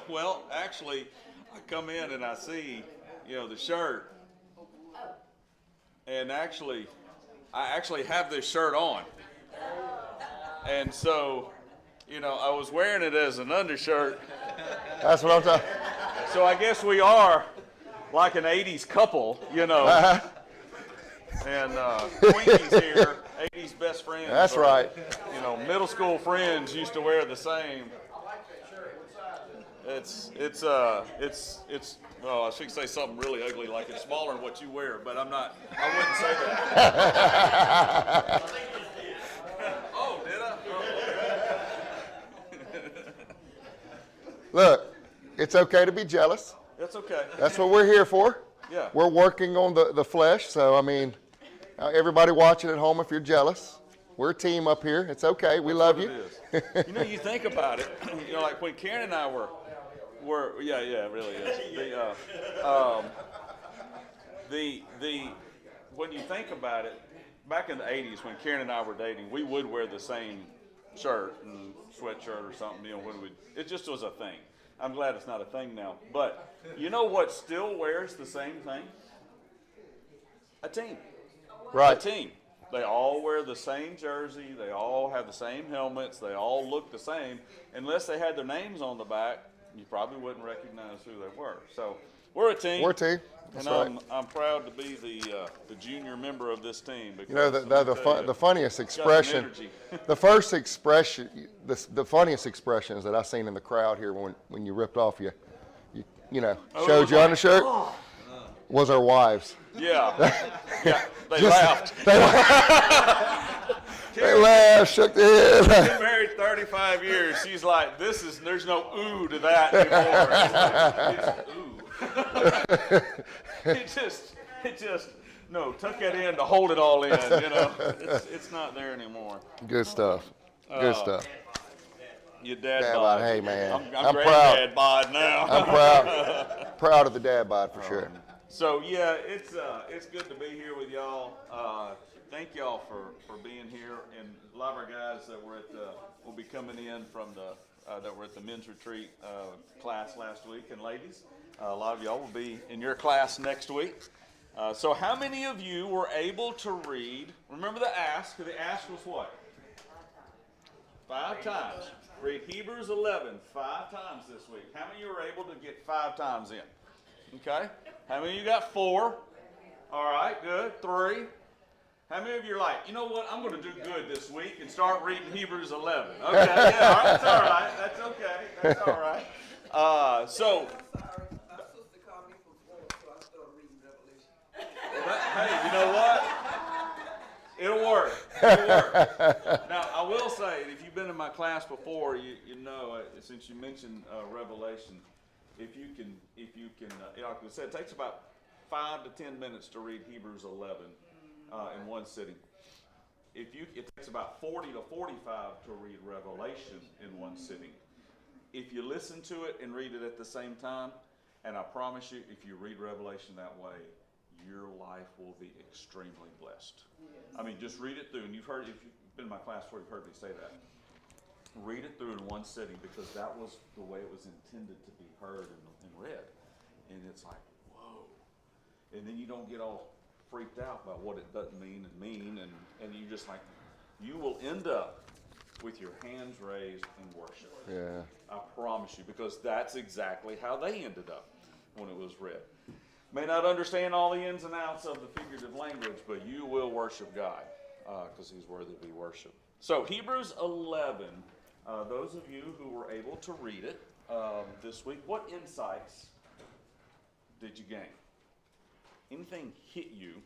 Well, actually, I come in and I see, the shirt, and I actually have this shirt on, and so, I was wearing it as an undershirt. That's what I'm talking. So I guess we are like an '80s couple, And Twinkies here, '80s best friends. That's right. Middle school friends used to wear the same. It's well, I should say something really ugly, like it's smaller than what you wear, but I wouldn't say that. Oh, did I? Look, it's okay to be jealous. That's okay. That's what we're here for. Yeah. We're working on the flesh, so I mean, everybody watching at home, if you're jealous, we're a team up here. It's okay. We love you. It is. You think about it. Like when Karen and I were yeah, it really is. When you think about it, back in the '80s when Karen and I were dating, we would wear the same shirt and sweatshirt or something. It just was a thing. I'm glad it's not a thing now. But you know what still wears the same thing? A team. Right. A team. They all wear the same jersey. They all have the same helmets. They all look the same. Unless they had their names on the back, you probably wouldn't recognize who they were. So we're a team. We're a team. That's and right. I'm proud to be the junior member of this team. The funniest expression, the first expression, the funniest expressions that I seen in the crowd here when you ripped off showed your undershirt was our wives. Yeah, yeah, they laughed. They laughed, shook their head. Been married 35 years. She's like, there's no ooh to that anymore. It's ooh. It just, no, tuck that in to hold it all in, It's not there anymore. Good stuff. Good stuff. Your dad bod. Hey, man. I'm proud. Dad bod now. I'm proud of the dad bod for sure. So, yeah, it's good to be here with y'all. Thank y'all for being here, and a lot of our guys that will be coming in from that were at the men's retreat class last week, and ladies, a lot of y'all will be in your class next week. So how many of you were able to read, remember the ask? The ask was what? 5 times. Read Hebrews 11 5 times this week. How many of you were able to get 5 times in? Okay. How many of you got 4? All right, good. 3. How many of you are like, you know what, I'm going to do good this week and start reading Hebrews 11? Okay, yeah, that's all right. That's okay. That's all right. So, My sister called me from Florida, so I started reading Revelation. hey, you know what? It'll work. It'll work. Now, I will say, if you've been in my class before, you know, since you mentioned Revelation, if you can, like I said, it takes about 5 to 10 minutes to read Hebrews 11 in one sitting. It takes about 40 to 45 to read Revelation in one sitting. If you listen to it and read it at the same time, and I promise you, if you read Revelation that way, your life will be extremely blessed. I mean, just read it through, and if you've been in my class before, you've heard me say that. Read it through in one sitting, because that was the way it was intended to be heard and read. And it's like, whoa. And then you don't get all freaked out by what it doesn't mean, and you just like, you will end up with your hands raised in worship. Yeah. I promise you, because that's exactly how they ended up when it was read. May not understand all the ins and outs of the figurative language, but you will worship God because he's worthy to be worshiped. So Hebrews 11, those of you who were able to read it this week, what insights did you gain? Anything hit you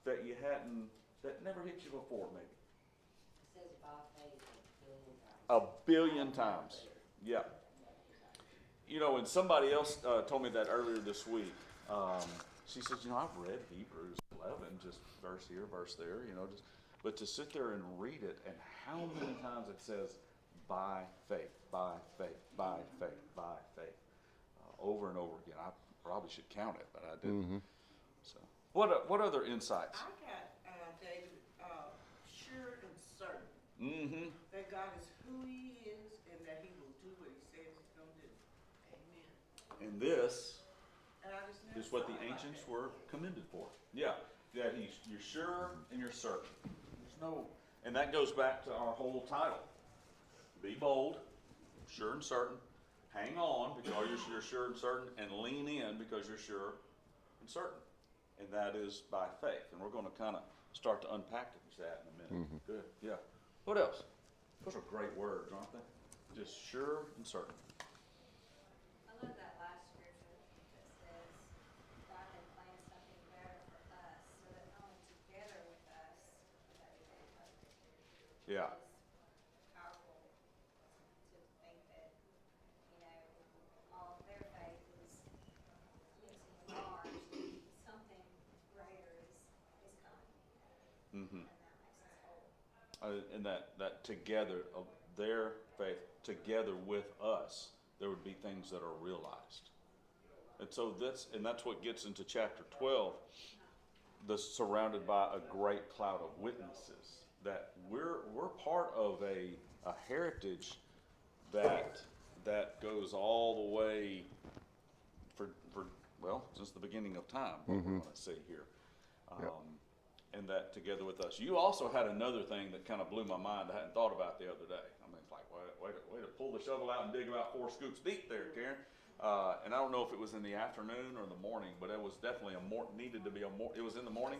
that never hit you before, maybe? It says by faith 1,000,000,000 times. Yeah. And somebody else told me that earlier this week. She says, I've read Hebrews 11, just verse here, verse there, but to sit there and read it, and how many times it says, by faith, by faith, by faith, by faith, over and over again. I probably should count it, but I didn't. Mm-hmm. So, what other insights? I got, David, sure and certain Mm-hmm. that God is who he is and that he will do what he says he's going to do. And this And I just never is what saw the it like ancients that. were commended for. Yeah, that you're sure and you're certain. There's no, and that goes back to our whole title. Be bold, sure and certain. Hang on because you're sure and certain, and lean in because you're sure and certain. And that is by faith. And we're going to kind of start to unpack that in a minute. Good. Yeah. What else? Those are great words, aren't they? Just sure and certain. I love that last scripture that says, God had planned something better for us, so that only together with us would they become perfect. Yeah. It's powerful to think that, you know, all of their faith is mixing with ours, something greater is coming, Mm-hmm. and that makes us whole. And that together of their faith together with us, there would be things that are realized. And so that's what gets into chapter 12, surrounded by a great cloud of witnesses, that we're part of a heritage that goes all the way for well, since the beginning of time, what we're going to see here. Yep. And that together with us. You also had another thing that kind of blew my mind I hadn't thought about the other day. I mean, it's like, way to pull the shovel out and dig about 4 scoops deep there, Karen. And I don't know if it was in the afternoon or the morning, but it was definitely needed to be it was in the morning?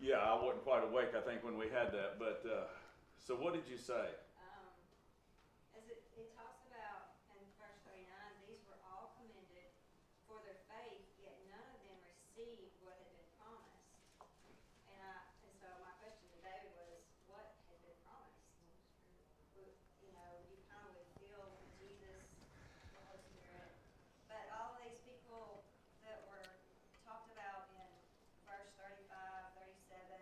Yeah, I wasn't quite awake, I think, when we had that. But, so what did you say? As it talks about in verse 39, these were all commended for their faith, yet none of them received what had been promised. And so my question today was, what had been promised? You know, you kind of would feel Jesus, the Holy Spirit, but all these people that were talked about in verse 35, 37,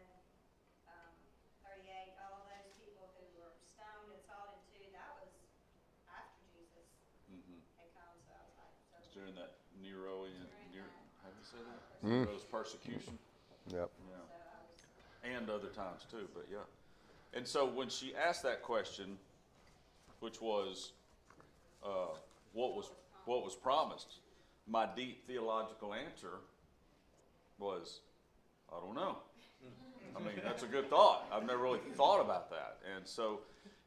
38, all of those people who were stoned and sawed in two, that was after Jesus had come. So I was like, so It's during that Neroian, During that. how do you say that? Nero's persecution. Yep. Yeah. so I was. And other times too, but yeah. And so when she asked that question, which was, what was promised, my deep theological answer was, I don't know. I mean, that's a good thought. I've never really thought about that. And so,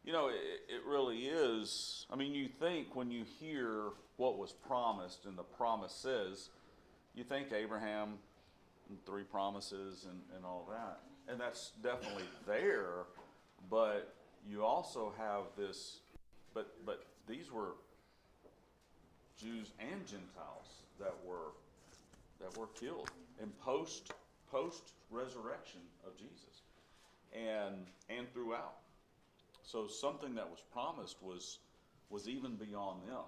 you know, it really is. I mean, you think when you hear what was promised and the promises, you think Abraham and 3 promises and all that. And that's definitely there, but you also have this, but these were Jews and Gentiles that were killed in post resurrection of Jesus, and throughout. So something that was promised was even beyond them,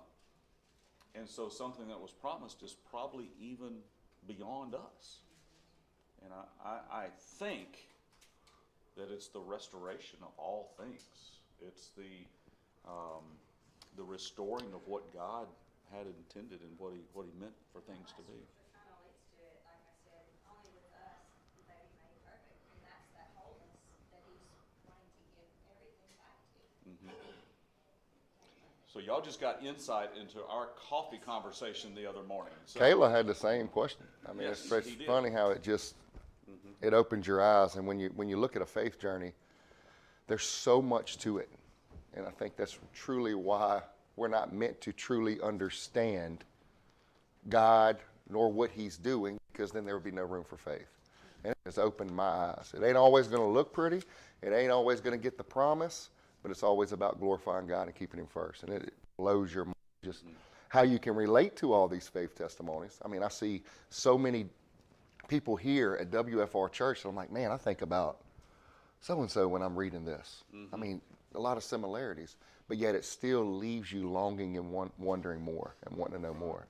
and so something that was promised is probably even beyond us. And I think that it's the restoration of all things. It's the restoring of what God had intended and what he meant for things to be. It kind of leads to it, like I said, only with us will they be made perfect, and that's that wholeness that he's wanting to give everything back to. So y'all just got insight into our coffee conversation the other morning. So, Kayla had the same question. I mean, Yes, it's he did. funny how it just it opens your eyes, and when you look at a faith journey, there's so much to it, and I think that's truly why we're not meant to truly understand God nor what He's doing, because then there would be no room for faith. And it has opened my eyes. It ain't always going to look pretty. It ain't always going to get the promise, but it's always about glorifying God and keeping Him first. And it blows your mind just how you can relate to all these faith testimonies. I mean, I see so many people here at WFR Church, and I'm like, man, I think about so-and-so when I'm reading this. I mean, a lot of similarities, but yet it still leaves you longing and wondering more and wanting to know more.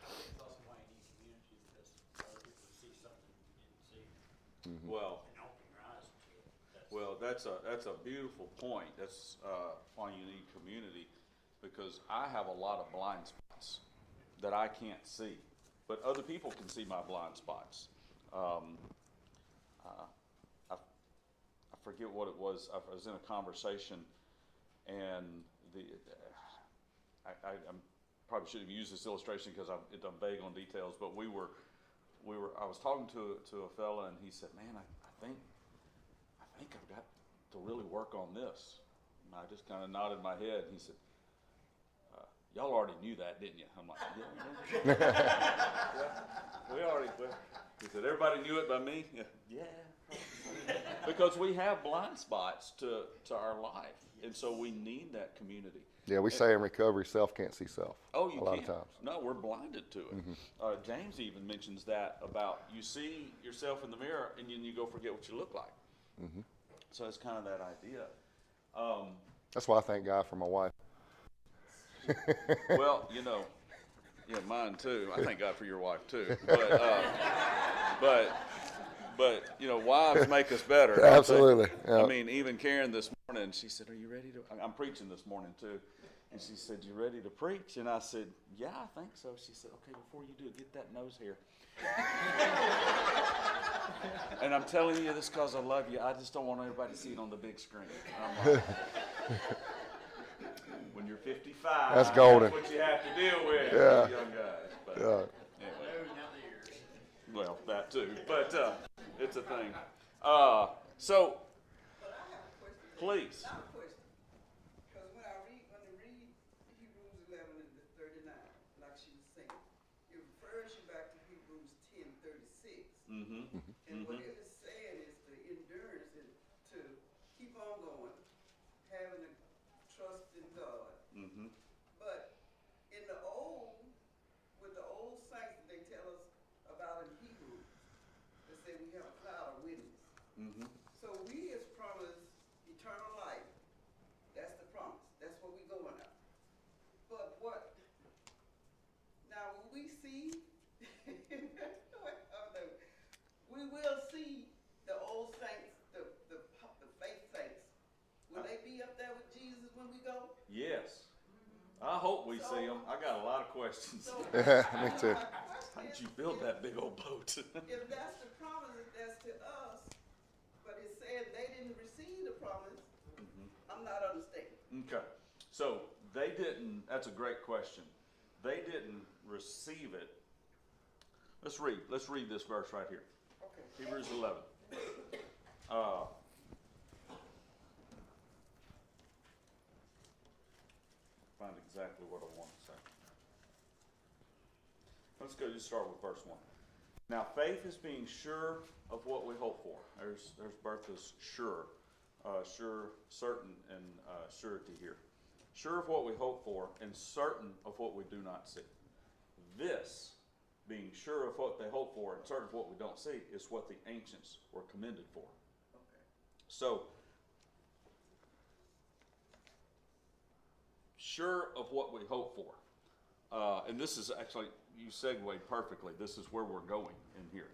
It's also why you need community, because other people see something you didn't see, well, and open your eyes to it. well, that's a beautiful point. That's why you need community, because I have a lot of blind spots that I can't see, but other people can see my blind spots. I forget what it was. I was in a conversation, and probably should have used this illustration because I'm vague on details, but I was talking to a fella, and he said, man, I think I've got to really work on this. And I just kind of nodded my head, and he said, y'all already knew that, didn't you? I'm like, yeah. Yeah, we already, he said, everybody knew it by me? Yeah. Because we have blind spots to our life, and so we need that community. Yeah, we say in recovery, self can't see self. Oh, you a lot can't. of times. No, we're blinded to it. James even mentions that about you see yourself in the mirror and then you go forget what you look like. So it's kind of that idea. That's why I thank God for my wife. Well, yeah, mine too. I thank God for your wife too. But wives make us better. Absolutely. Yeah. I mean, even Karen this morning, she said, "Are you ready to?" I'm preaching this morning too, and she said, "You ready to preach?" And I said, "Yeah, I think so." She said, "Okay, before you do, get that nose hair." And I'm telling you this because I love you. I just don't want everybody to see it on the big screen. I'm like, when you're 55, That's golden. That's what you have to deal with, Yeah. young guys. But Yeah. anyway. Well, that too, but it's a thing. So, But I have a question. please. Not a question. Because when I read Hebrews 11 and 39, like she was saying, it refers you back to Hebrews 10:36. And what it is saying is the endurance and to keep on going, having a trust in God. But in the old, with the old saints that they tell us about in Hebrews, they say we have a cloud of witness. So we is promised eternal life. That's the promise. That's what we going after. But what? Now will we see? We will see the old saints, the faith saints. Will they be up there with Jesus when we go? Yes. I hope we see them. I got a lot of questions. So Me too. How did you build that big old boat? if that's the promise, that's to us, but it's saying they didn't receive the promise, I'm not understanding. Okay. So they didn't, that's a great question. They didn't receive it. Let's read this verse right here. Okay. Hebrews 11. Find exactly what I want to say. Let's go just start with verse 1. Now faith is being sure of what we hope for. There's Bertha's sure. Sure, certain, and surety here. Sure of what we hope for and certain of what we do not see. This, being sure of what they hope for and certain of what we don't see, is what the ancients were commended for. Okay. So, sure of what we hope for. And this is actually, you segued perfectly. This is where we're going in here.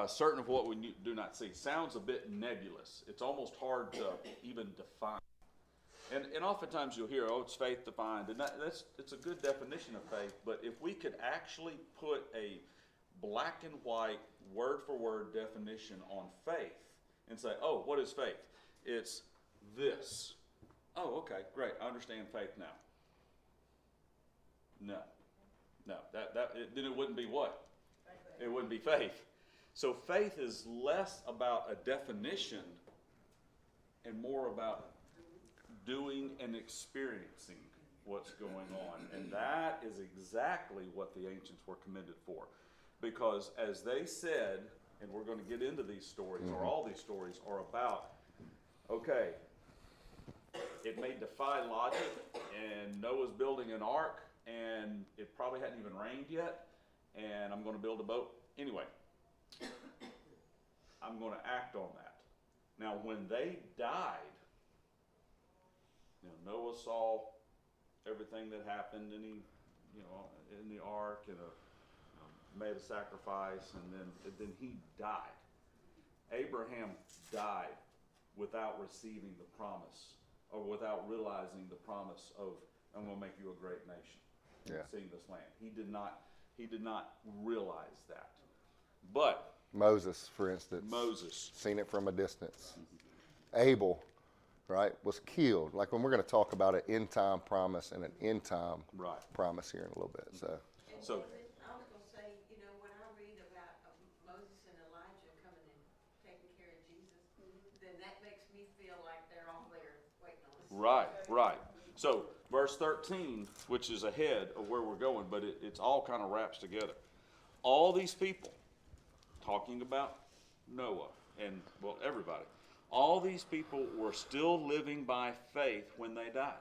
Certain of what we do not see. Sounds a bit nebulous. It's almost hard to even define. And oftentimes you'll hear, oh, it's faith defined. And it's a good definition of faith. But if we could actually put a black and white, word for word definition on faith and say, oh, what is faith? It's this. Oh, okay, great. I understand faith now. No. Then it wouldn't be what? It wouldn't be faith. So faith is less about a definition and more about doing and experiencing what's going on. And that is exactly what the ancients were commended for. Because as they said, and we're going to get into these stories, or all these stories are about, okay, it may defy logic, and Noah's building an ark, and it probably hadn't even rained yet, and I'm going to build a boat. Anyway, I'm going to act on that. Now, when they died, Noah saw everything that happened, and he, in the ark, and made a sacrifice, and then he died. Abraham died without receiving the promise, or without realizing the promise of, I'm going to make you a great nation, seeing this land. He did not realize that. But Moses, for instance. Moses. Seen it from a distance. Abel, right, was killed. Like when we're going to talk about an end time promise and an end time Right. promise here in a little bit. So, And So- David, I was gonna say, you know, when I read about Moses and Elijah coming and taking care of Jesus, then that makes me feel like they're all there waiting on us. Right, right. So verse 13, which is ahead of where we're going, but it's all kind of wraps together. All these people, talking about Noah and, well, everybody, all these people were still living by faith when they died.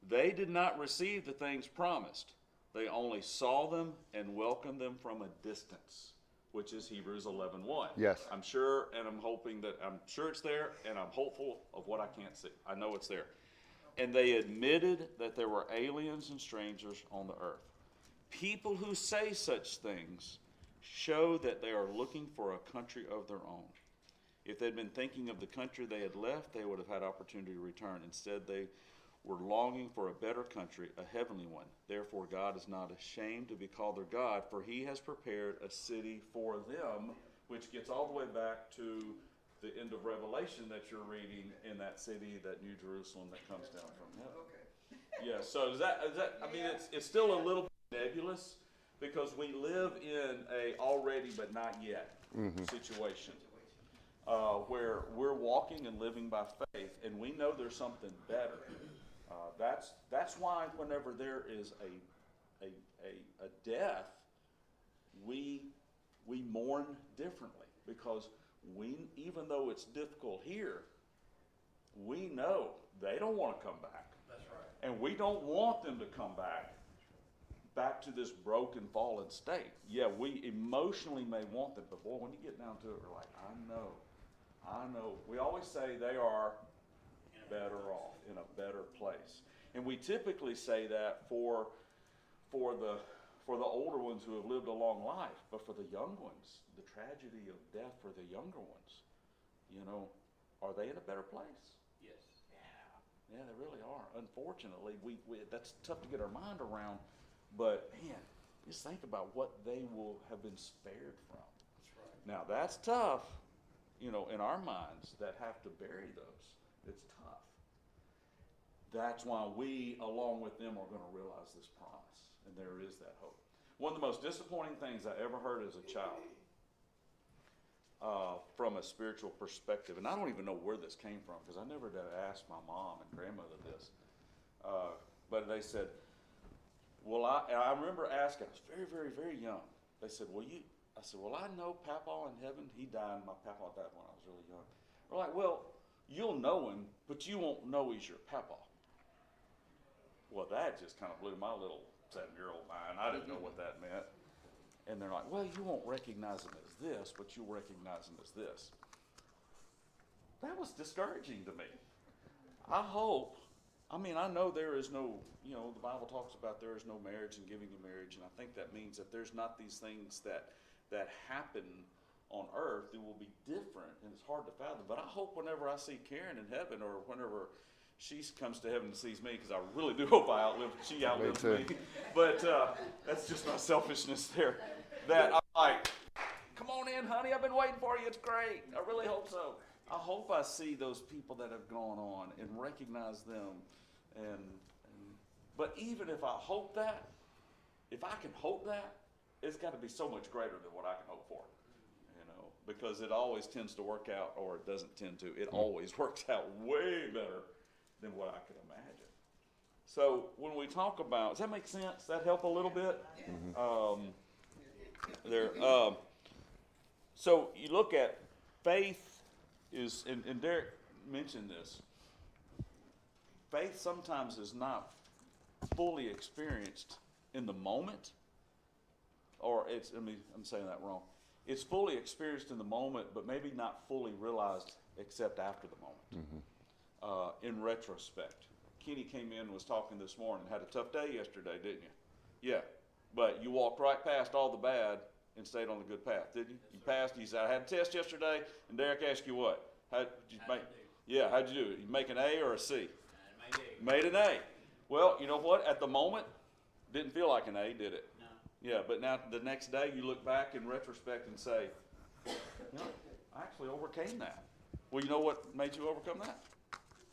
They did not receive the things promised. They only saw them and welcomed them from a distance, which is Hebrews 11:1. Yes. I'm sure, and I'm hoping that, I'm sure it's there, and I'm hopeful of what I can't see. I know it's there. And they admitted that there were aliens and strangers on the earth. People who say such things show that they are looking for a country of their own. If they'd been thinking of the country they had left, they would have had opportunity to return. Instead, they were longing for a better country, a heavenly one. Therefore, God is not ashamed to be called their God, for he has prepared a city for them, which gets all the way back to the end of Revelation that you're reading in that city, that New Jerusalem that comes down from heaven. Okay. Yeah, so is that, I mean, it's still a little bit nebulous because we live in a already but not yet situation. Where we're walking and living by faith, and we know there's something better. That's why whenever there is a death, we mourn differently, because even though it's difficult here, we know they don't want to come back. That's right. And we don't want them to come back to this broken, fallen state. Yeah, we emotionally may want them, but boy, when you get down to it, we're like, I know. We always say they are better off, in a better place. And we typically say that for the older ones who have lived a long life, but for the young ones, the tragedy of death for the younger ones, you know, are they in a better place? Yes. Yeah, they really are. Unfortunately, we that's tough to get our mind around, but man, just think about what they will have been spared from. That's right. Now that's tough, you know, in our minds that have to bury those. It's tough. That's why we, along with them, are going to realize this promise, and there is that hope. One of the most disappointing things I ever heard as a child, from a spiritual perspective, and I don't even know where this came from because I never did ask my mom and grandmother this, but they said, well, I remember asking, I was very, very, very young. They said, I said, well, I know Papa in heaven. He died, my Papa died when I was really young. They're like, well, you'll know him, but you won't know he's your Papa. Well, that just kind of blew my little 7-year-old mind. I didn't know what that meant. And they're like, well, you won't recognize him as this, but you'll recognize him as this. That was discouraging to me. I know there is no, you know, the Bible talks about there is no marriage and giving in marriage, and I think that means that there's not these things that happen on earth that will be different, and it's hard to fathom. But I hope whenever I see Karen in heaven, or whenever she comes to heaven and sees me, because I really do hope she outlives me. But that's just my selfishness there. That I'm like, come on in, honey, I've been waiting for you, it's great. I really hope so. I hope I see those people that have gone on and recognize them. But even if I hope that, if I can hope that, it's got to be so much greater than what I can hope for. You know, because it always tends to work out, or it doesn't tend to. It always works out way better than what I could imagine. So when we talk about, does that make sense? Does that help a little bit? So you look at faith is, and Derek mentioned this, faith sometimes is not fully experienced in the moment, or I'm saying that wrong. It's fully experienced in the moment, but maybe not fully realized except after the moment. In retrospect. Kenny came in and was talking this morning, had a tough day yesterday, didn't you? Yeah, but you walked right past all the bad and stayed on the good path, didn't you? You passed, you said, I had a test yesterday, and Derek asked you what? How'd you do? You do it? You make an A or a C? Made an A. Well, you know what? At the moment, didn't feel like an A, did it? No. Yeah, but now the next day you look back in retrospect and say, you know, I actually overcame that. Well, you know what made you overcome that?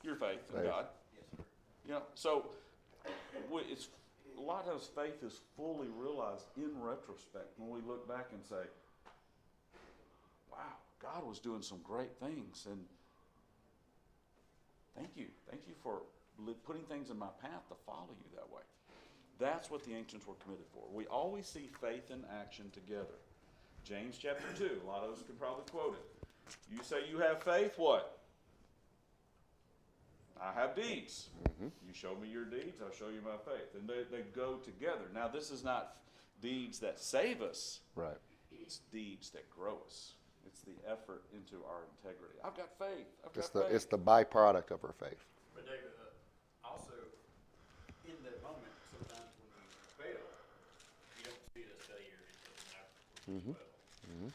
Your faith in Faith. God. Yes, sir. Yeah. So it's a lot of times faith is fully realized in retrospect when we look back and say, "Wow, God was doing some great things," and thank you for putting things in my path to follow you that way. That's what the ancients were committed for. We always see faith and action together. James chapter 2, a lot of us can probably quote it. You say you have faith, what? I have deeds. You show me your deeds, I'll show you my faith. And they go together. Now, this is not deeds that save us. Right. It's deeds that grow us. It's the effort into our integrity. I've got faith. It's the byproduct of our faith. But David, also, in that moment, sometimes when you fail, you don't see this failure until afterwards as well.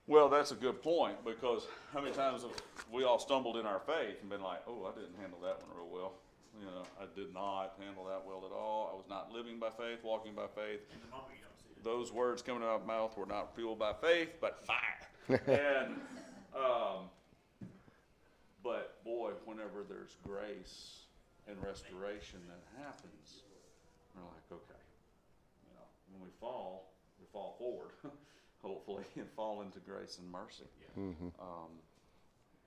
Well, that's a good point, because how many times have we all stumbled in our faith and been like, oh, I didn't handle that one real well. You know, I did not handle that well at all. I was not living by faith, walking by faith. In the moment, you don't see it. Those words coming out of my mouth were not fueled by faith, but fire. And, but boy, whenever there's grace and restoration that happens, we're like, okay, you know, when we fall forward, hopefully, and fall into grace and mercy.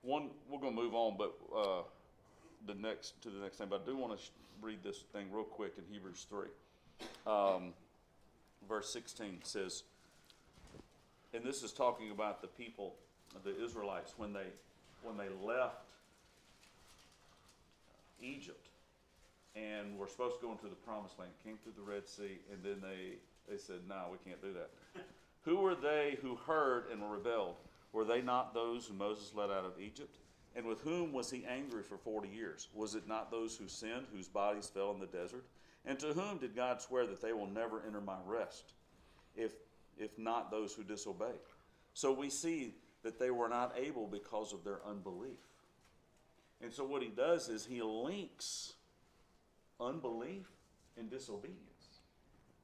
We're going to move on, but to the next thing. But I do want to read this thing real quick in Hebrews 3. Verse 16 says, and this is talking about the people, the Israelites, when they left Egypt and were supposed to go into the promised land, came through the Red Sea, and then they said, no, we can't do that. Who were they who heard and rebelled? Were they not those whom Moses led out of Egypt? And with whom was he angry for 40 years? Was it not those who sinned, whose bodies fell in the desert? And to whom did God swear that they will never enter my rest, if not those who disobeyed? So we see that they were not able because of their unbelief. And so what he does is he links unbelief and disobedience.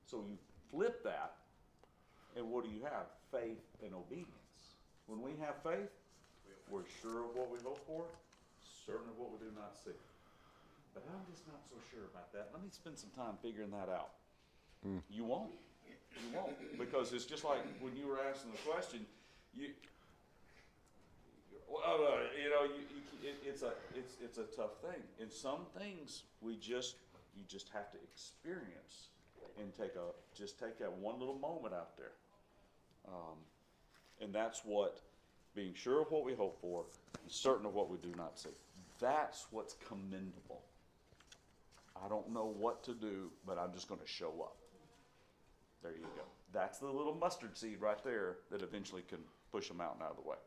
So you flip that, and what do you have? Faith and obedience. When we have faith, we're sure of what we hope for, certain of what we do not see. But I'm just not so sure about that. Let me spend some time figuring that out. You won't. You won't. Because it's just like when you were asking the question, it's a tough thing. In some things, you just have to experience and take that one little moment out there. And that's what being sure of what we hope for and certain of what we do not see. That's what's commendable. I don't know what to do, but I'm just going to show up. There you go. That's the little mustard seed right there that eventually can push a mountain out of the way.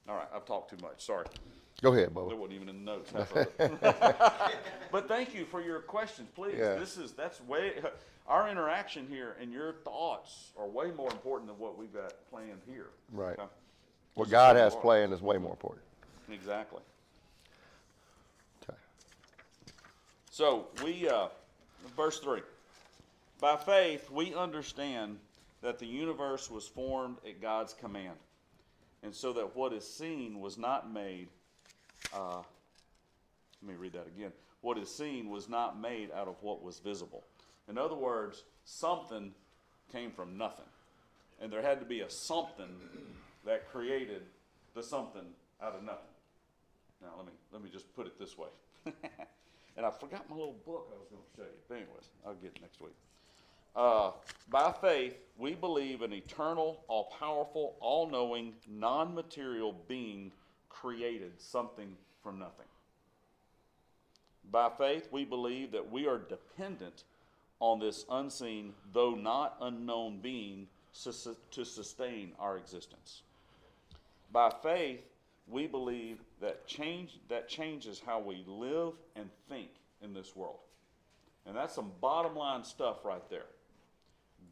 All right, I've talked too much. Sorry. Go ahead, There Bubba. wasn't even in the notes, half of it. But thank you for your questions, please. Yeah. Our interaction here and your thoughts are way more important than what we've got planned here. Right. Okay? What This is God who has we are. planned is way more important. Exactly. Okay. So verse 3. By faith, we understand that the universe was formed at God's command, and so that what is seen was not made. Let me read that again. What is seen was not made out of what was visible. In other words, something came from nothing, and there had to be a something that created the something out of nothing. Now let me just put it this way. And I forgot my little book I was going to show you. But anyways, I'll get it next week. By faith, we believe an eternal, all-powerful, all-knowing, non-material being created something from nothing. By faith, we believe that we are dependent on this unseen, though not unknown being to sustain our existence. By faith, we believe that changes how we live and think in this world. And that's some bottom line stuff right there.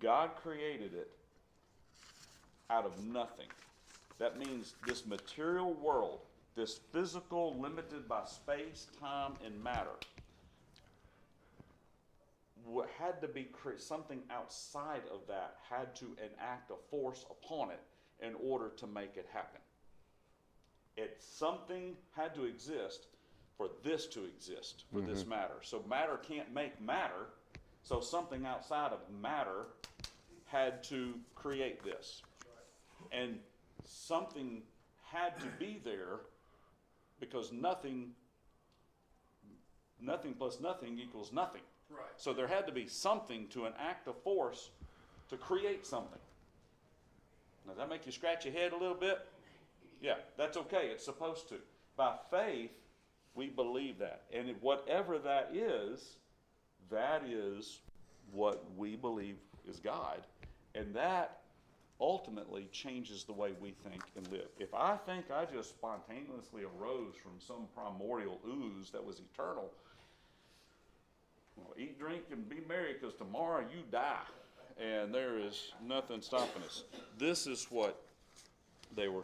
God created it out of nothing. That means this material world, this physical, limited by space, time, and matter, had to be something outside of that had to enact a force upon it in order to make it happen. Something had to exist for this to exist, for this matter. So matter can't make matter, so something outside of matter had to create this. And something had to be there because nothing plus nothing equals nothing. Right. So there had to be something to enact a force to create something. Now, does that make you scratch your head a little bit? Yeah, that's okay. It's supposed to. By faith, we believe that. And whatever that is what we believe is God. And that ultimately changes the way we think and live. If I think I just spontaneously arose from some primordial ooze that was eternal, well, eat, drink, and be merry, because tomorrow you die. And there is nothing stopping us. This is what they were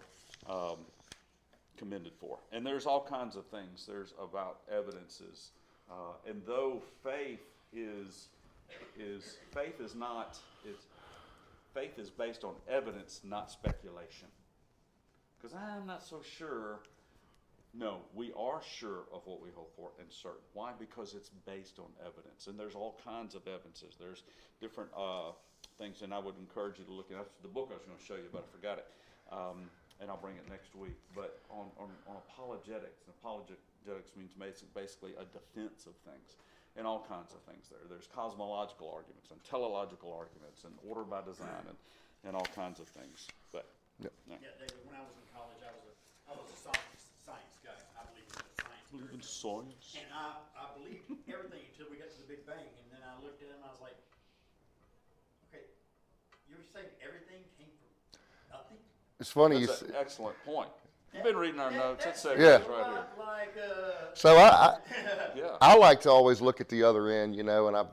commended for. And there's all kinds of things. There's about evidences. And though faith is based on evidence, not speculation. Because I'm not so sure. No, we are sure of what we hope for and certain. Why? Because it's based on evidence. And there's all kinds of evidences. There's different things, and I would encourage you to look at the book I was going to show you, but I forgot it. And I'll bring it next week. But on apologetics, and apologetics means basically a defense of things. And all kinds of things there. There's cosmological arguments and teleological arguments and order by design and all kinds of things. But Yeah, David, when I was in college, I was a science guy. I believed in the science. believe in science. And I believed everything until we got to the Big Bang. And then I looked at him and I was like, okay, you're saying everything came from nothing? It's funny you That's say. an excellent point. You've been reading our notes. That's Yeah. right here. Like, So Yeah. I like to always look at the other end, and I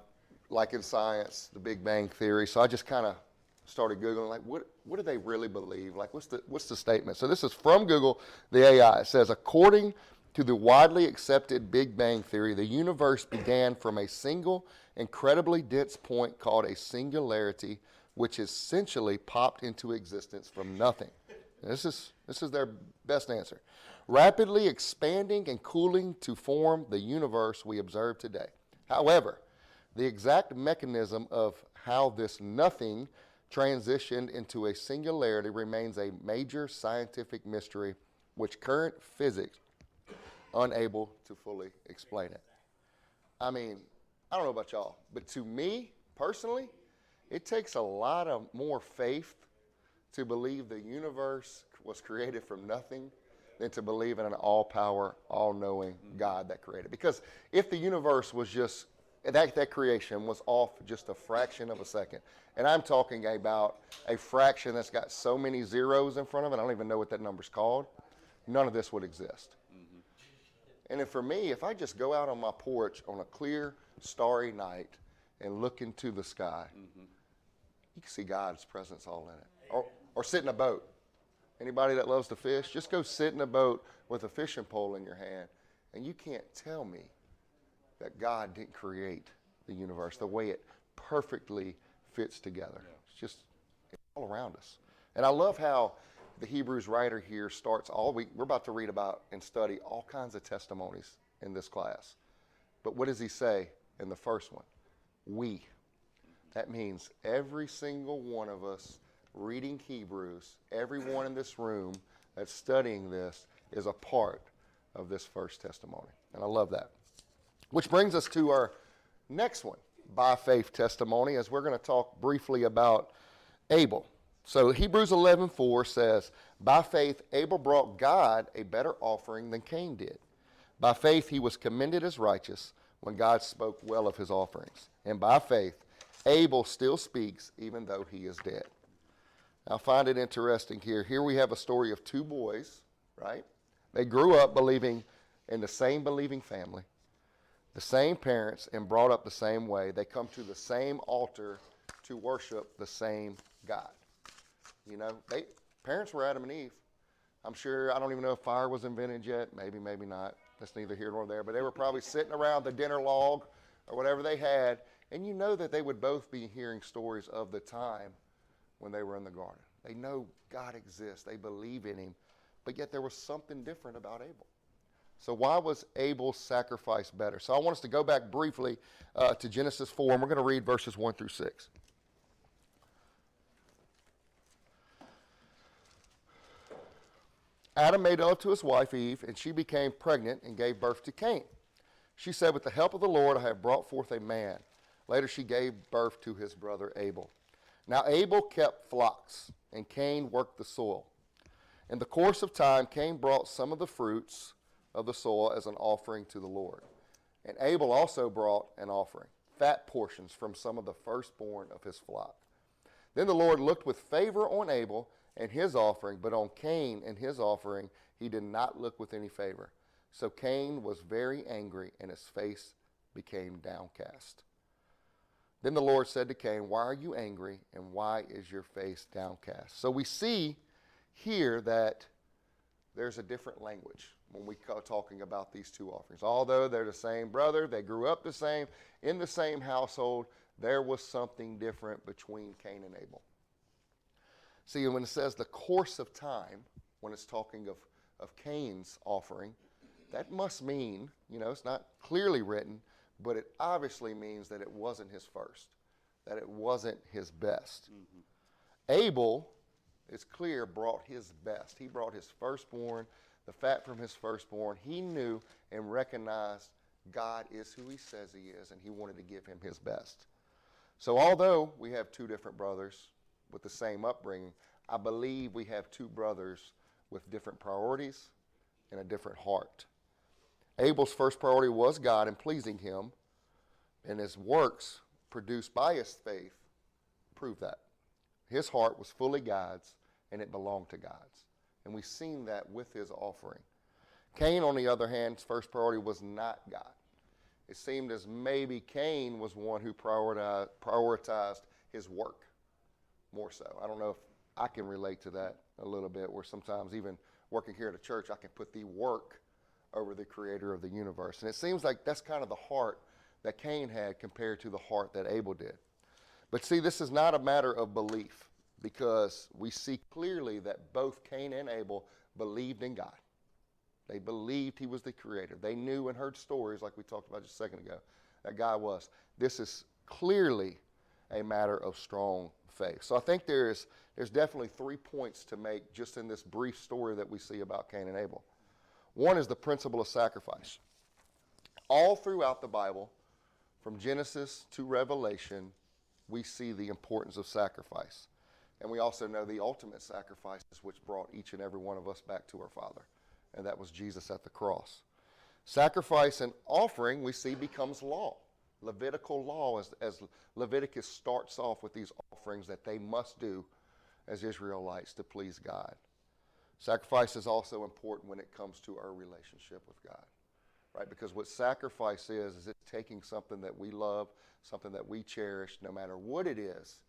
like in science, the Big Bang Theory. So I just kind of started Googling, like, what do they really believe? Like, what's the statement? So this is from Google, the AI. It says, according to the widely accepted Big Bang Theory, the universe began from a single, incredibly dense point called a singularity, which essentially popped into existence from nothing. This is their best answer. Rapidly expanding and cooling to form the universe we observe today. However, the exact mechanism of how this nothing transitioned into a singularity remains a major scientific mystery which current physics unable to fully explain it. I mean, I don't know about y'all, but to me personally, it takes a lot of more faith to believe the universe was created from nothing than to believe in an all-power, all-knowing God that created. Because if the universe was just, that creation was off just a fraction of a second, and I'm talking about a fraction that's got so many zeros in front of it, I don't even know what that number's called, none of this would exist. And then for me, if I just go out on my porch on a clear, starry night and look into the sky, you can see God's presence all in it. Or sit in a boat. Anybody that loves to fish, just go sit in a boat with a fishing pole in your hand, and you can't tell me that God didn't create the universe the way it perfectly fits together. It's all around us. And I love how the Hebrews writer here starts we're about to read about and study all kinds of testimonies in this class. But what does he say in the first one? We. That means every single one of us reading Hebrews, everyone in this room that's studying this is a part of this first testimony. And I love that. Which brings us to our next one, by faith testimony, as we're going to talk briefly about Abel. So Hebrews 11:4 says, by faith Abel brought God a better offering than Cain did. By faith he was commended as righteous when God spoke well of his offerings. And by faith Abel still speaks even though he is dead. I find it interesting here. Here we have a story of two boys, right? They grew up believing in the same believing family, the same parents, and brought up the same way. They come to the same altar to worship the same God. Parents were Adam and Eve. I'm sure, I don't even know if fire was invented yet. Maybe, maybe not. That's neither here nor there. But they were probably sitting around the dinner log or whatever they had. And you know that they would both be hearing stories of the time when they were in the garden. They know God exists. They believe in him. But yet there was something different about Abel. So why was Abel's sacrifice better? So I want us to go back briefly to Genesis 4, and we're going to read verses 1 through 6. Adam made love to his wife Eve, and she became pregnant and gave birth to Cain. She said, with the help of the Lord, I have brought forth a man. Later she gave birth to his brother Abel. Now Abel kept flocks, and Cain worked the soil. In the course of time, Cain brought some of the fruits of the soil as an offering to the Lord. And Abel also brought an offering, fat portions from some of the firstborn of his flock. Then the Lord looked with favor on Abel and his offering, but on Cain and his offering he did not look with any favor. So Cain was very angry, and his face became downcast. Then the Lord said to Cain, why are you angry, and why is your face downcast? So we see here that there's a different language when we are talking about these two offerings. Although they're the same brother, they grew up the same, in the same household, there was something different between Cain and Abel. See, when it says the course of time, when it's talking of Cain's offering, that must mean, it's not clearly written, but it obviously means that it wasn't his first, that it wasn't his best. Mm-hmm. Abel, it's clear, brought his best. He brought his firstborn, the fat from his firstborn. He knew and recognized God is who he says he is, and he wanted to give him his best. So although we have two different brothers with the same upbringing, I believe we have two brothers with different priorities and a different heart. Abel's first priority was God and pleasing him, and his works produced by his faith prove that. His heart was fully God's, and it belonged to God's. And we've seen that with his offering. Cain, on the other hand, his first priority was not God. It seemed as maybe Cain was one who prioritized his work more so. I don't know if I can relate to that a little bit, where sometimes even working here at a church, I can put the work over the creator of the universe. And it seems like that's kind of the heart that Cain had compared to the heart that Abel did. But see, this is not a matter of belief, because we see clearly that both Cain and Abel believed in God. They believed he was the creator. They knew and heard stories, like we talked about just a second ago, that God was. This is clearly a matter of strong faith. So I think there's definitely 3 points to make just in this brief story that we see about Cain and Abel. One is the principle of sacrifice. All throughout the Bible, from Genesis to Revelation, we see the importance of sacrifice. And we also know the ultimate sacrifices which brought each and every one of us back to our Father, and that was Jesus at the cross. Sacrifice and offering, we see, becomes law. Levitical law, as Leviticus starts off with these offerings that they must do as Israelites to please God. Sacrifice is also important when it comes to our relationship with God, right? Because what sacrifice is it's taking something that we love, something that we cherish, no matter what it is,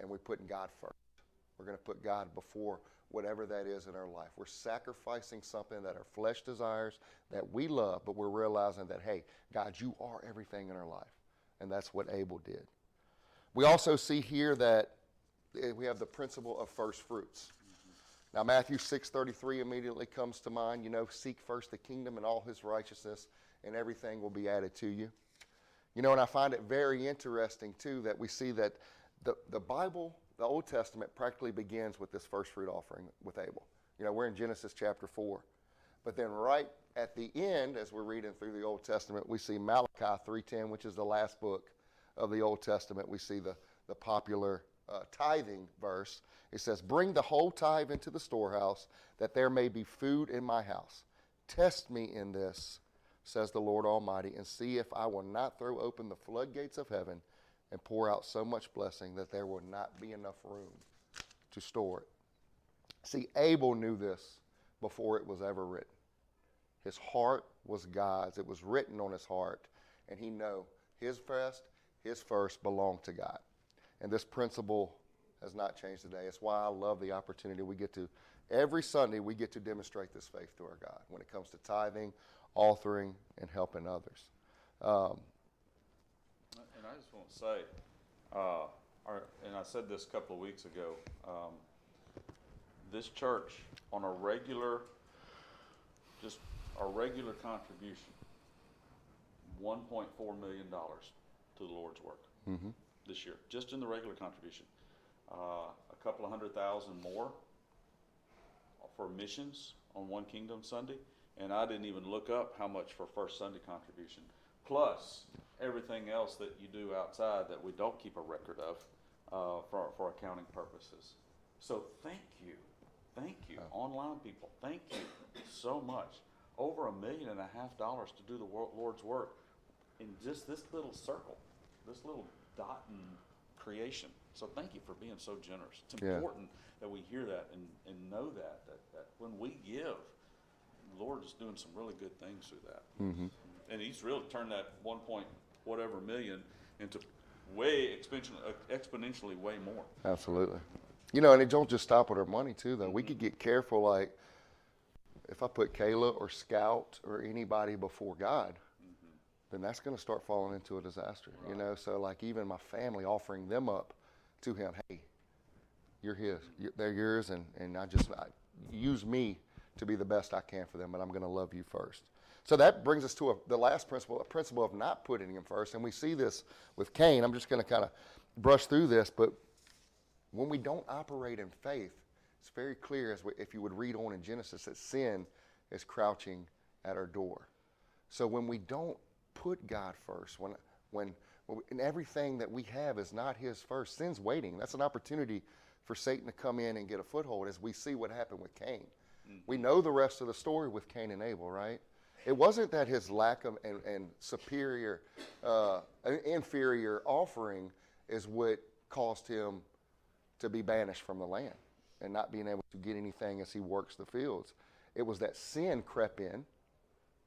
and we're putting God first. We're going to put God before whatever that is in our life. We're sacrificing something that our flesh desires, that we love, but we're realizing that, hey, God, you are everything in our life. And that's what Abel did. We also see here that we have the principle of first fruits. Now, Matthew 6:33 immediately comes to mind. Seek first the kingdom and all his righteousness, and everything will be added to you. And I find it very interesting, too, that we see that the Bible, the Old Testament, practically begins with this first fruit offering with Abel. We're in Genesis chapter 4. But then right at the end, as we're reading through the Old Testament, we see Malachi 3:10, which is the last book of the Old Testament. We see the popular tithing verse. It says, bring the whole tithe into the storehouse, that there may be food in my house. Test me in this, says the Lord Almighty, and see if I will not throw open the floodgates of heaven and pour out so much blessing that there will not be enough room to store it. See, Abel knew this before it was ever written. His heart was God's. It was written on his heart, and he knew his first belonged to God. And this principle has not changed today. It's why I love the opportunity every Sunday we get to demonstrate this faith to our God when it comes to tithing, offering, and helping others. And I just want to say, and I said this a couple of weeks ago, this church on a regular, just our regular contribution, $1.4 million to the Lord's work this year, just in the regular contribution. A couple of 100,000 more for missions on One Kingdom Sunday, and I didn't even look up how much for First Sunday contribution, plus everything else that you do outside that we don't keep a record of for accounting purposes. So thank you, online people, thank you so much. Over $1.5 million to do the Lord's work in just this little circle, this little dot in creation. So thank you for being so generous. It's important that we hear that and know that when we give, the Lord is doing some really good things through that. And He's really turned that 1 point whatever million into way exponentially way more. Absolutely. You know, and it don't just stop with our money too, though. We could get careful, like if I put Kayla or Scout or anybody before God, then that's going to start falling into a disaster. Right. You know, so like even my family, offering them up to Him. Hey, you're His. They're yours, and I use me to be the best I can for them, but I'm going to love you first. So that brings us to the last principle, a principle of not putting Him first. And we see this with Cain. I'm just going to kind of brush through this, but when we don't operate in faith, it's very clear, if you would read on in Genesis, that sin is crouching at our door. So when we don't put God first, when and everything that we have is not His first, sin's waiting. That's an opportunity for Satan to come in and get a foothold, as we see what happened with Cain. We know the rest of the story with Cain and Abel, right? It wasn't that his lack of and inferior offering is what caused him to be banished from the land and not being able to get anything as he works the fields. It was that sin crept in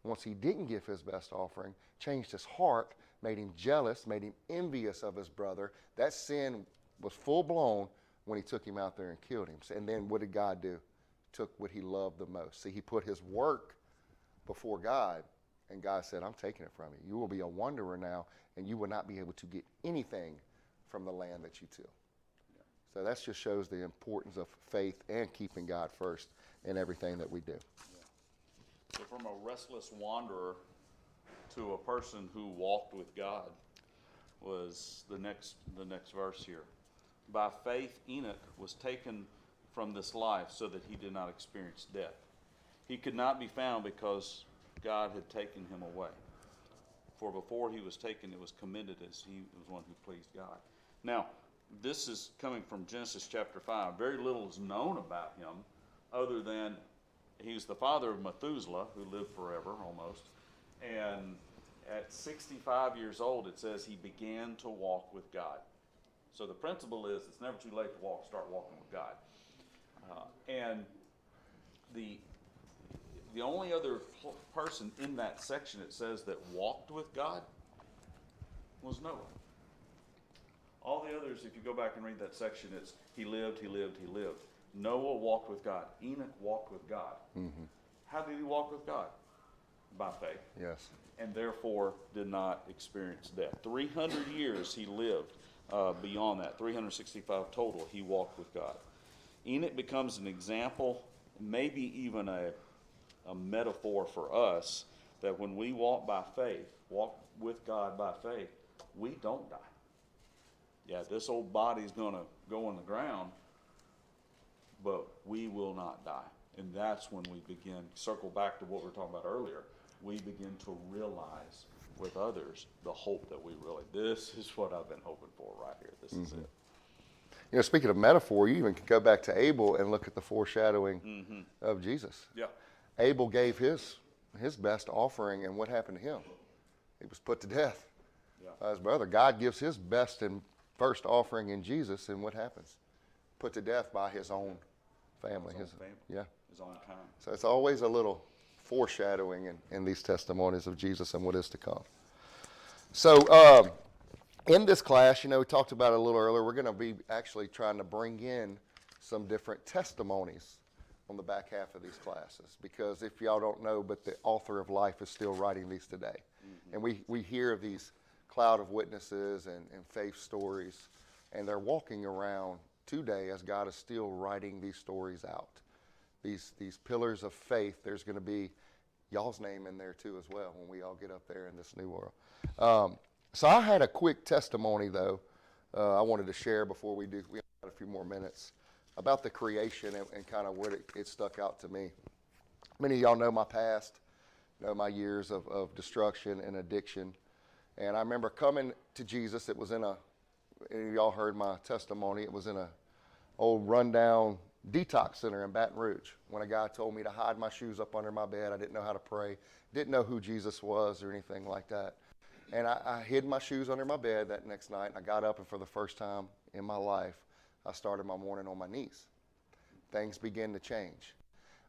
once he didn't give his best offering, changed his heart, made him jealous, made him envious of his brother. That sin was full blown when he took him out there and killed him. And then what did God do? Took what He loved the most. See, he put his work before God, and God said, I'm taking it from you. You will be a wanderer now, and you will not be able to get anything from the land that you till. Yeah. So that just shows the importance of faith and keeping God first in everything that we do. Yeah. So from a restless wanderer to a person who walked with God was the next verse here. By faith, Enoch was taken from this life so that he did not experience death. He could not be found because God had taken him away. For before he was taken, it was commended as he was one who pleased God. Now, this is coming from Genesis chapter 5. Very little is known about him other than he was the father of Methuselah, who lived forever almost. And at 65 years old, it says he began to walk with God. So the principle is it's never too late to start walking with God. And the only other person in that section it says that walked with God was Noah. All the others, if you go back and read that section, it's he lived. Noah walked with God. Enoch walked with God. Mm-hmm. How did he walk with God? By faith. Yes. And therefore did not experience death. 300 years he lived beyond that. 365 total he walked with God. Enoch becomes an example, maybe even a metaphor for us, that when we walk by faith, walk with God by faith, we don't die. Yeah, this old body's going to go on the ground, but we will not die. And that's when we begin, circle back to what we were talking about earlier, we begin to realize with others the hope that we really, this is what I've been hoping for right here. This is it. You know, speaking of metaphor, you even could go back to Abel and look at the foreshadowing of Jesus. Yeah. Abel gave his best offering, and what happened to him? He was put to death. Yeah. His brother. God gives his best and first offering in Jesus, and what happens? Put to death by his own family. His own family. Yeah. His own kind. So it's always a little foreshadowing in these testimonies of Jesus and what is to come. So in this class, you know, we talked about it a little earlier, we're going to be actually trying to bring in some different testimonies on the back half of these classes, because if y'all don't know, but the author of life is still writing these today. And we hear of these cloud of witnesses and faith stories, and they're walking around today as God is still writing these stories out. These pillars of faith, there's going to be y'all's name in there too as well when we all get up there in this new world. So I had a quick testimony though. I wanted to share before we have a few more minutes about the creation and kind of what it stuck out to me. Many of y'all know my past, know my years of destruction and addiction. And I remember coming to Jesus. It was y'all heard my testimony. It was in a old rundown detox center in Baton Rouge when a guy told me to hide my shoes up under my bed. I didn't know how to pray, didn't know who Jesus was or anything like that. And I hid my shoes under my bed that next night. I got up, and for the first time in my life, I started my morning on my knees. Things began to change.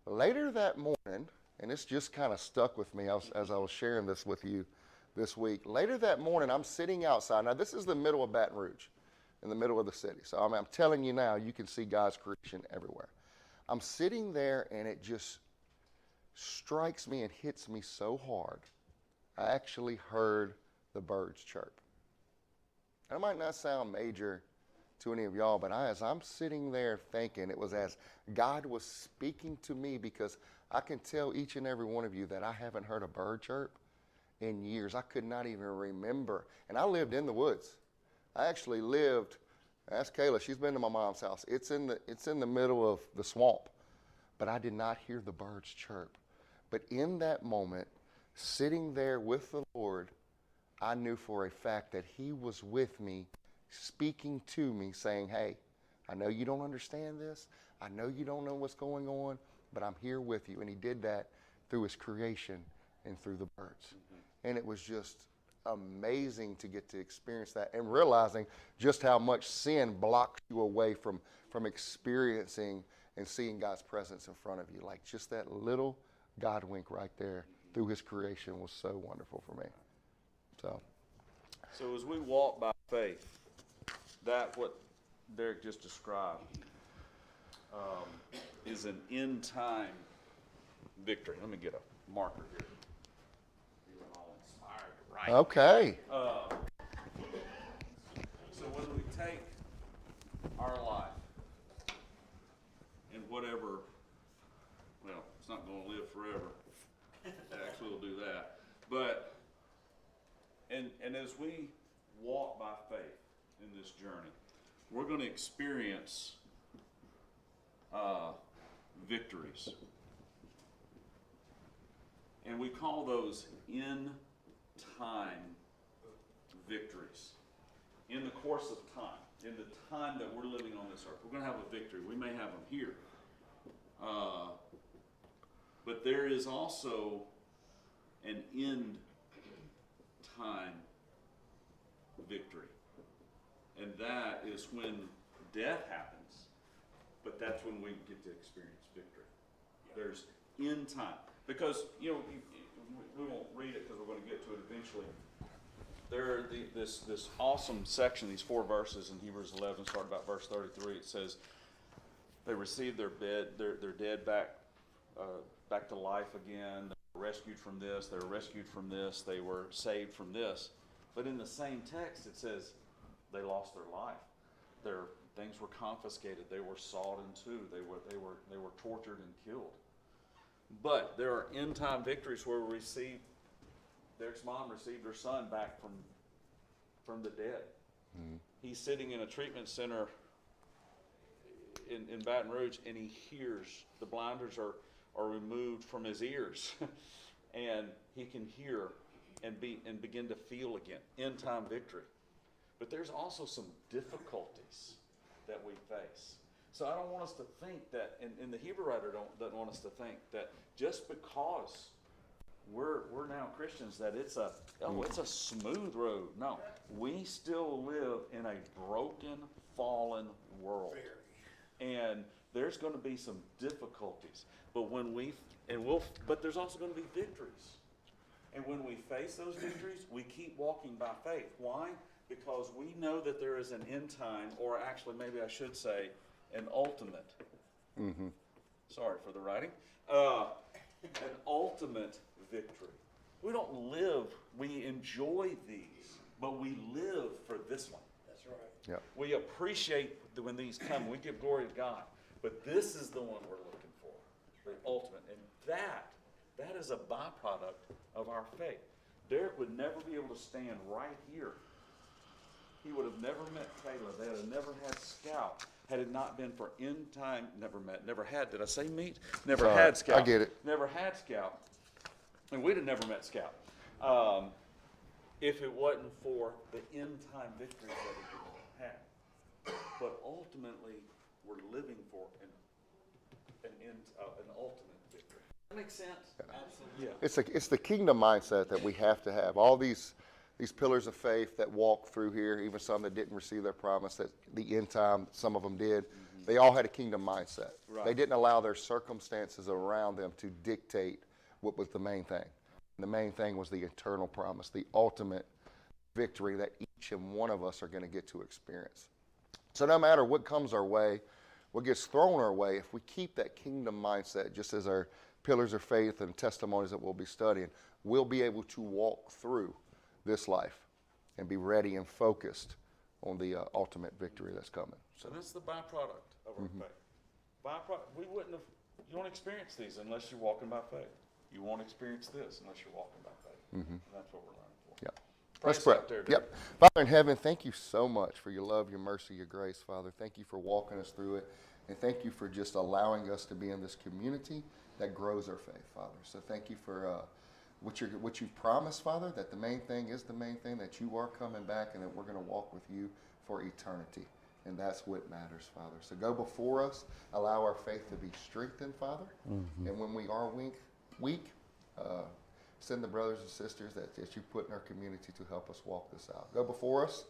Later that morning, and this just kind of stuck with me as I was sharing this with you this week. Later that morning, I'm sitting outside. Now, this is the middle of Baton Rouge, in the middle of the city. So I'm telling you now, you can see God's creation everywhere. I'm sitting there, and it just strikes me and hits me so hard. I actually heard the birds chirp. And it might not sound major to any of y'all, but as I'm sitting there thinking, it was as God was speaking to me, because I can tell each and every one of you that I haven't heard a bird chirp in years. I could not even remember. And I lived in the woods. I actually lived, ask Kayla, she's been to my mom's house. It's in the middle of the swamp. But I did not hear the birds chirp. But in that moment, sitting there with the Lord, I knew for a fact that he was with me, speaking to me, saying, hey, I know you don't understand this. I know you don't know what's going on, but I'm here with you. And he did that through his creation and through the birds. Mm-hmm. And it was just amazing to get to experience that and realizing just how much sin blocks you away from experiencing and seeing God's presence in front of you. Like just that little God wink right there through his creation was so wonderful for me. So as we walk by faith, that what Derek just described is an end time victory. Let me get a marker here. Feeling all inspired to write. Okay. So when we take our life and whatever, well, it's not going to live forever. Actually, we'll do that. But and as we walk by faith in this journey, we're going to experience victories. And we call those in-time victories. In the course of time, in the time that we're living on this earth, we're going to have a victory. We may have them here. But there is also an end time victory. And that is when death happens, but that's when we get to experience victory. There's end time. Because, you know, we won't read it because we're going to get to it eventually. There are this awesome section, these 4 verses in Hebrews 11, starting about verse 33. It says, they received their dead back to life again. They were rescued from this. They were rescued from this. They were saved from this. But in the same text, it says they lost their life. Their things were confiscated. They were sawed in two. They were tortured and killed. But there are end time victories where Derek's mom received her son back from the dead. Mm-hmm. He's sitting in a treatment center in Baton Rouge, and he hears the blinders are removed from his ears, and he can hear and begin to feel again. End time victory. But there's also some difficulties that we face. So I don't want us to think that, and the Hebrew writer doesn't want us to think that just because we're now Christians that it's a smooth road. No, we still live in a broken, fallen world, and there's going to be some difficulties. But but there's also going to be victories. And when we face those victories, we keep walking by faith. Why? Because we know that there is an end time, or actually, maybe I should say, an ultimate. Mm-hmm. Sorry for the writing. An ultimate victory. We don't live, we enjoy these, but we live for this one. That's right. Yep. We appreciate when these come. We give glory to God. But this is the one we're looking for, the ultimate. And That is a byproduct of our faith. Derek would never be able to stand right here. He would have never met Kayla. They would have never had Scout had it not been for end time. Never had. Did I say meet? Never Sorry, had Scout. I get it. Never had Scout. And we'd have never met Scout. If it wasn't for the end time victories that he had. But ultimately, we're living for an ultimate victory. Does that make sense? Absolutely. It's the kingdom mindset that we have to have. All these pillars of faith that walk through here, even some that didn't receive their promise, that the end time, some of them did, they all had a kingdom mindset. Right. They didn't allow their circumstances around them to dictate what was the main thing. And the main thing was the eternal promise, the ultimate victory that each and one of us are going to get to experience. So no matter what comes our way, what gets thrown our way, if we keep that kingdom mindset, just as our pillars of faith and testimonies that we'll be studying, we'll be able to walk through this life and be ready and focused on the ultimate victory that's coming. So that's the byproduct of our faith. We wouldn't have, you don't experience these unless you're walking by faith. You won't experience this unless you're walking by faith. And that's what we're learning for. Yep. Pray Let's us pray. out there, Derek. Yep. Father in heaven, thank you so much for your love, your mercy, your grace, Father. Thank you for walking us through it. And thank you for just allowing us to be in this community that grows our faith, Father. So thank you for what you've promised, Father, that the main thing is the main thing, that you are coming back and that we're going to walk with you for eternity. And that's what matters, Father. So go before us. Allow our faith to be strengthened, Father. And when we are weak, send the brothers and sisters that you put in our community to help us walk this out. Go before us.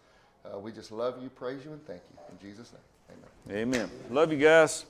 We just love you, praise you, and thank you. In Jesus' name, amen. Amen. Love you guys.